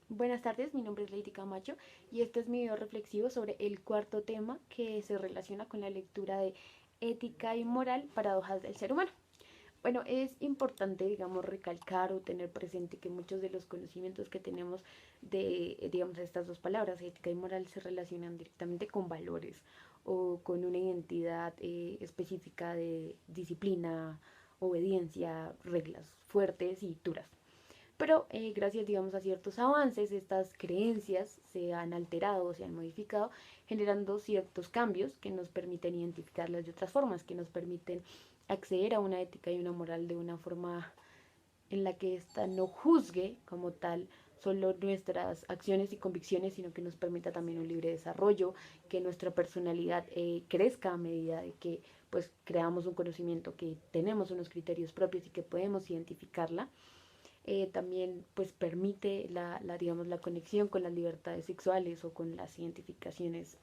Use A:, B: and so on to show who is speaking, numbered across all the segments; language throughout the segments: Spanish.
A: Buenas tardes, mi nombre es Lady Camacho y este es mi video reflexivo sobre el cuarto tema que se relaciona con la lectura de Ética y Moral, paradojas del ser humano. Bueno, es importante, digamos, recalcar o tener presente que muchos de los conocimientos que tenemos de, digamos, estas dos palabras, ética y moral, se relacionan directamente con valores o con una identidad específica de disciplina, obediencia, reglas fuertes y duras. Pero gracias, digamos, a ciertos avances, estas creencias se han alterado o se han modificado, generando ciertos cambios que nos permiten identificarlas de otras formas, que nos permiten acceder a una ética y una moral de una forma en la que ésta no juzgue como tal solo nuestras acciones y convicciones, sino que nos permita también un libre desarrollo, que nuestra personalidad crezca a medida de que pues creamos un conocimiento, que tenemos unos criterios propios y que podemos identificarla. También pues permite digamos, la conexión con las libertades sexuales o con las identificaciones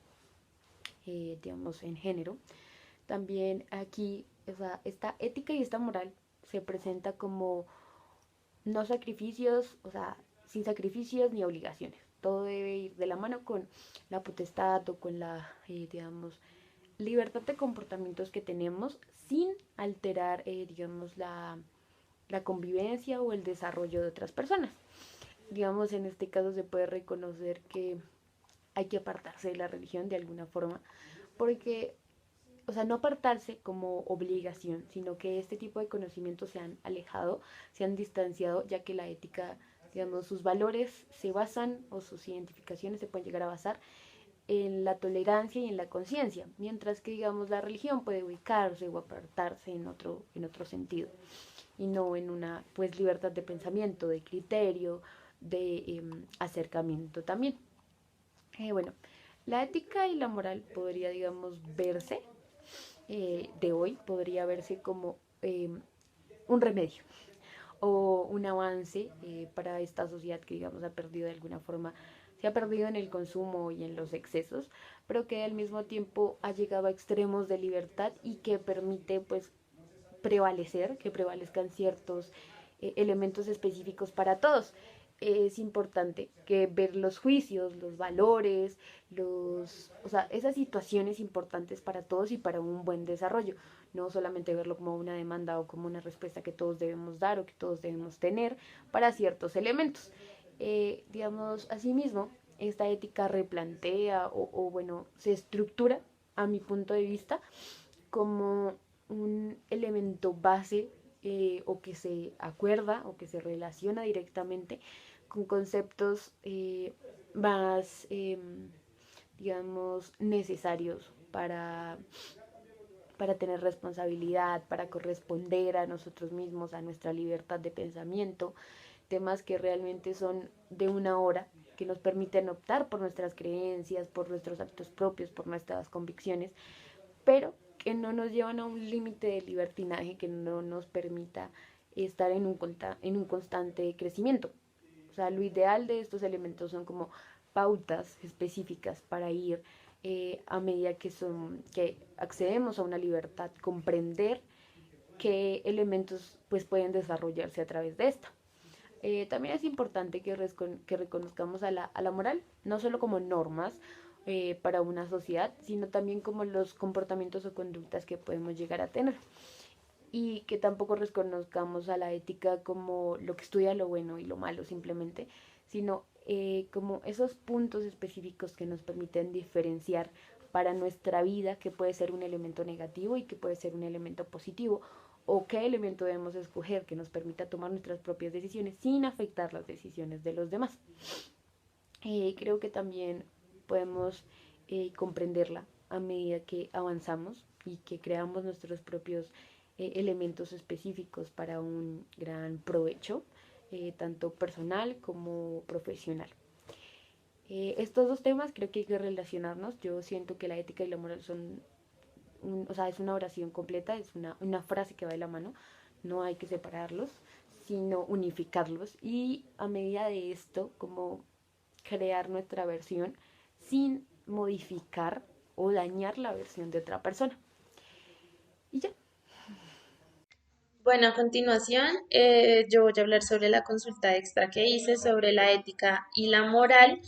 A: digamos en género. También aquí esta ética y esta moral se presenta como no sacrificios, o sea, sin sacrificios ni obligaciones. Todo debe ir de la mano con la potestad o con la, digamos, libertad de comportamientos que tenemos sin alterar, digamos, la convivencia o el desarrollo de otras personas. Digamos, en este caso se puede reconocer que hay que apartarse de la religión de alguna forma, porque, o sea, no apartarse como obligación, sino que este tipo de conocimientos se han alejado, se han distanciado, ya que la ética, digamos, sus valores se basan o sus identificaciones se pueden llegar a basar en la tolerancia y en la conciencia, mientras que, digamos, la religión puede ubicarse o apartarse en otro sentido y no en una pues libertad de pensamiento, de criterio, de acercamiento también. Bueno, la ética y la moral podría, digamos, verse de hoy, podría verse como un remedio o un avance para esta sociedad que, digamos, ha perdido de alguna forma, se ha perdido en el consumo y en los excesos, pero que al mismo tiempo ha llegado a extremos de libertad y que permite, pues, prevalecer, que prevalezcan ciertos elementos específicos para todos. Es importante que ver los juicios, los valores, o sea, esas situaciones importantes para todos y para un buen desarrollo. No solamente verlo como una demanda o como una respuesta que todos debemos dar o que todos debemos tener para ciertos elementos. Digamos, asimismo, esta ética replantea bueno, se estructura, a mi punto de vista, como un elemento base o que se acuerda o que se relaciona directamente con conceptos más, digamos, necesarios para tener responsabilidad, para corresponder a nosotros mismos, a nuestra libertad de pensamiento, temas que realmente son de una hora, que nos permiten optar por nuestras creencias, por nuestros actos propios, por nuestras convicciones, pero que no nos llevan a un límite de libertinaje que no nos permita estar en un constante crecimiento. O sea, lo ideal de estos elementos son como pautas específicas para ir a medida que accedemos a una libertad, comprender qué elementos pues pueden desarrollarse a través de esta. También es importante que reconozcamos a la moral, no solo como normas para una sociedad, sino también como los comportamientos o conductas que podemos llegar a tener. Y que tampoco reconozcamos a la ética como lo que estudia lo bueno y lo malo simplemente, sino como esos puntos específicos que nos permiten diferenciar para nuestra vida que puede ser un elemento negativo y que puede ser un elemento positivo, o qué elemento debemos escoger que nos permita tomar nuestras propias decisiones sin afectar las decisiones de los demás. Creo que también podemos comprenderla a medida que avanzamos y que creamos nuestros propios elementos específicos para un gran provecho, tanto personal como profesional. Estos dos temas creo que hay que relacionarnos. Yo siento que la ética y la moral son, o sea, es una oración completa, es una frase que va de la mano. No hay que separarlos, sino unificarlos. Y a medida de esto, como crear nuestra versión sin modificar o dañar la versión de otra persona. Y ya.
B: Bueno, a continuación, yo voy a hablar sobre la consulta extra que hice sobre la ética y la moral,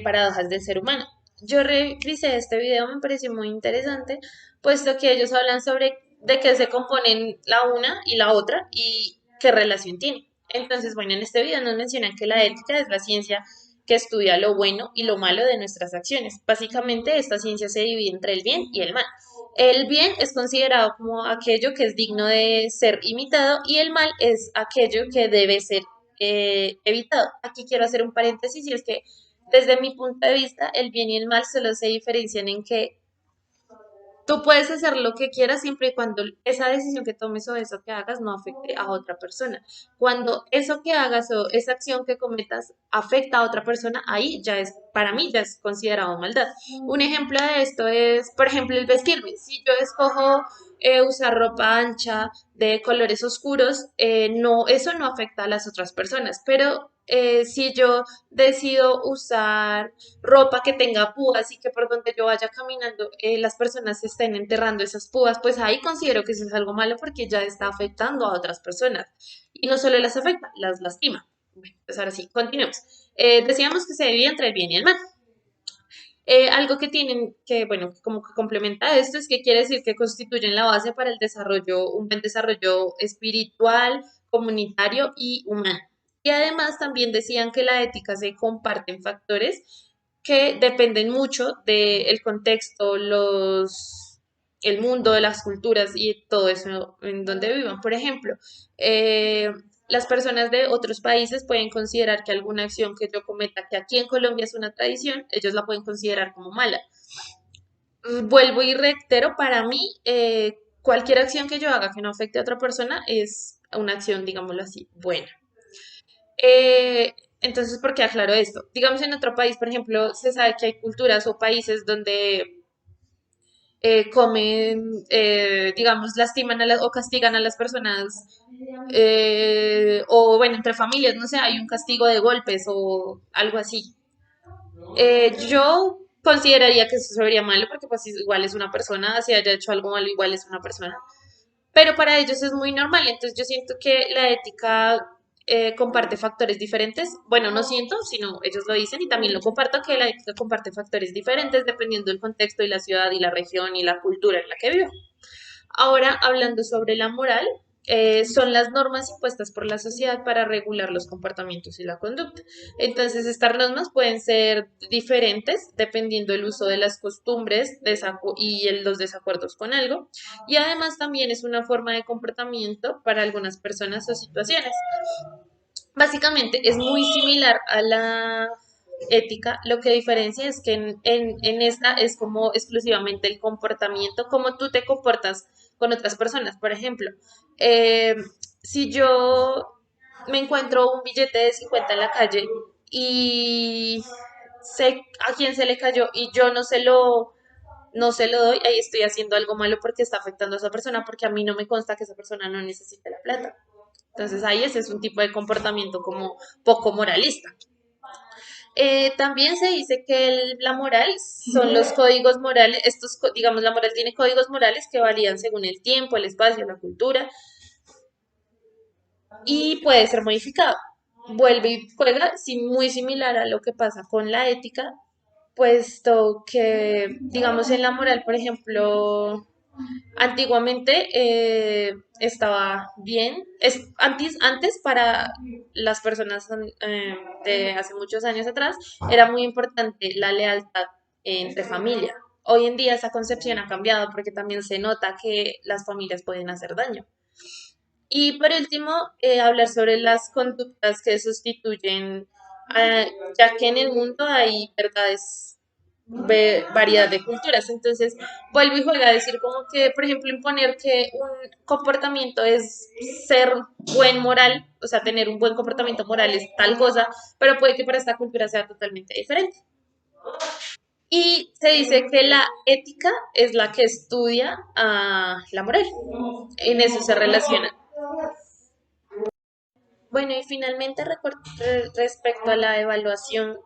B: paradojas del ser humano. Yo revisé este video, me pareció muy interesante, puesto que ellos hablan sobre de qué se componen la una y la otra y qué relación tienen. Entonces, bueno, en este video nos mencionan que la ética es la ciencia que estudia lo bueno y lo malo de nuestras acciones. Básicamente, esta ciencia se divide entre el bien y el mal. El bien es considerado como aquello que es digno de ser imitado y el mal es aquello que debe ser evitado. Aquí quiero hacer un paréntesis y es que desde mi punto de vista el bien y el mal solo se diferencian en que tú puedes hacer lo que quieras siempre y cuando esa decisión que tomes o eso que hagas no afecte a otra persona. Cuando eso que hagas o esa acción que cometas afecta a otra persona, ahí ya es, para mí ya es considerado maldad. Un ejemplo de esto es, por ejemplo, el vestirme. Si yo escojo usar ropa ancha de colores oscuros, no, eso no afecta a las otras personas, pero si yo decido usar ropa que tenga púas y que por donde yo vaya caminando las personas se estén enterrando esas púas, pues ahí considero que eso es algo malo porque ya está afectando a otras personas. Y no solo las afecta, las lastima. Bueno, pues ahora sí, continuemos. Decíamos que se divide entre el bien y el mal. Algo que tienen que, bueno, como que complementa esto es que quiere decir que constituyen la base para el desarrollo, un buen desarrollo espiritual, comunitario y humano. Y además también decían que la ética se comparte en factores que dependen mucho del contexto, el mundo, las culturas y todo eso en donde vivan. Por ejemplo, eh, las personas de otros países pueden considerar que alguna acción que yo cometa, que aquí en Colombia es una tradición, ellos la pueden considerar como mala. Vuelvo y reitero, para mí, cualquier acción que yo haga que no afecte a otra persona es una acción, digámoslo así, buena. Entonces, ¿por qué aclaro esto? Digamos, en otro país, por ejemplo, se sabe que hay culturas o países donde comen, digamos, lastiman o castigan a las personas, o bueno, entre familias, no sé, hay un castigo de golpes o algo así. Yo consideraría que eso sería malo porque pues igual es una persona, si haya hecho algo malo, igual es una persona, pero para ellos es muy normal. Entonces yo siento que la ética comparte factores diferentes. Bueno, no siento, sino ellos lo dicen y también lo comparto, que la ética comparte factores diferentes dependiendo del contexto y la ciudad y la región y la cultura en la que vivo. Ahora, hablando sobre la moral, son las normas impuestas por la sociedad para regular los comportamientos y la conducta. Entonces, estas normas pueden ser diferentes dependiendo del uso de las costumbres y los desacuerdos con algo. Y además también es una forma de comportamiento para algunas personas o situaciones. Básicamente es muy similar a la ética, lo que diferencia es que en esta es como exclusivamente el comportamiento, cómo tú te comportas con otras personas. Por ejemplo, eh, si yo me encuentro un billete de 50 en la calle y sé a quién se le cayó y yo no se lo doy, ahí estoy haciendo algo malo porque está afectando a esa persona, porque a mí no me consta que esa persona no necesite la plata. Entonces ahí ese es un tipo de comportamiento como poco moralista. También se dice que la moral son los códigos morales, digamos, la moral tiene códigos morales que varían según el tiempo, el espacio, la cultura y puede ser modificado. Vuelve y juega muy similar a lo que pasa con la ética, puesto que, digamos, en la moral, por ejemplo, antiguamente estaba bien. Antes para las personas de hace muchos años atrás era muy importante la lealtad entre familia. Hoy en día esa concepción ha cambiado porque también se nota que las familias pueden hacer daño. Y por último, hablar sobre las conductas que sustituyen, ya que en el mundo hay verdades, variedad de culturas. Entonces, vuelvo y juego a decir como que, por ejemplo, imponer que un comportamiento es ser buen moral, o sea, tener un buen comportamiento moral es tal cosa, pero puede que para esta cultura sea totalmente diferente. Y se dice que la ética es la que estudia a la moral. En eso se relaciona. Bueno, y finalmente respecto a la evaluación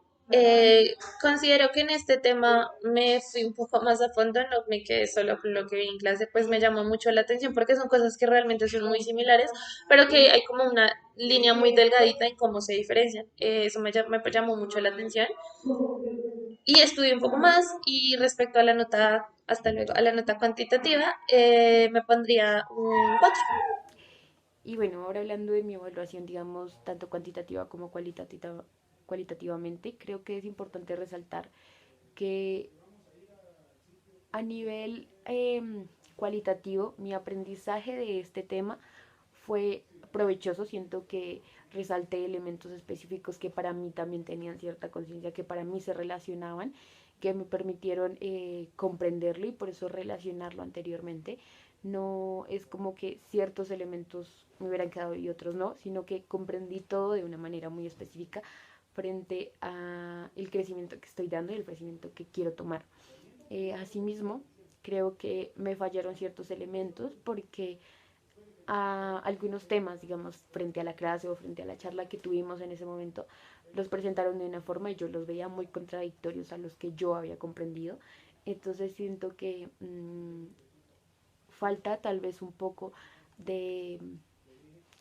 B: Considero que en este tema me fui un poco más a fondo, no me quedé solo con lo que vi en clase, pues me llamó mucho la atención porque son cosas que realmente son muy similares, pero que hay como una línea muy delgadita en cómo se diferencian. Eso me llamó mucho la atención y estudié un poco más y respecto a la nota, hasta luego, a la nota cuantitativa, me pondría un 4.
A: Y bueno, ahora hablando de mi evaluación, digamos, tanto cuantitativa como cualitativamente, creo que es importante resaltar que a nivel cualitativo, mi aprendizaje de este tema fue provechoso. Siento que resalté elementos específicos que para mí también tenían cierta conciencia, que para mí se relacionaban, que me permitieron comprenderlo y por eso relacionarlo anteriormente. No es como que ciertos elementos me hubieran quedado y otros no, sino que comprendí todo de una manera muy específica frente a el crecimiento que estoy dando y el crecimiento que quiero tomar. Asimismo, creo que me fallaron ciertos elementos porque a algunos temas, digamos, frente a la clase o frente a la charla que tuvimos en ese momento, los presentaron de una forma y yo los veía muy contradictorios a los que yo había comprendido. Entonces siento que falta tal vez un poco de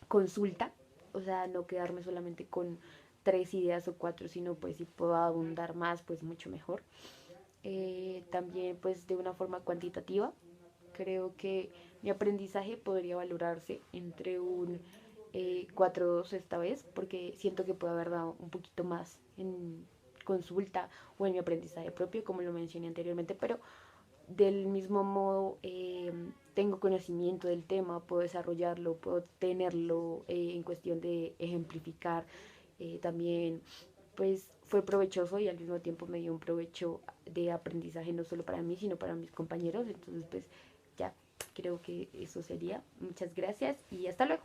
A: consulta, o sea, no quedarme solamente con tres ideas o cuatro, sino pues si puedo abundar más, pues mucho mejor. También pues de una forma cuantitativa. Creo que mi aprendizaje podría valorarse entre un 4.2 esta vez, porque siento que puedo haber dado un poquito más en consulta o en mi aprendizaje propio, como lo mencioné anteriormente, pero del mismo modo tengo conocimiento del tema, puedo desarrollarlo, puedo tenerlo en cuestión de ejemplificar. También pues fue provechoso y al mismo tiempo me dio un provecho de aprendizaje no solo para mí, sino para mis compañeros. Entonces pues ya creo que eso sería. Muchas gracias y hasta luego.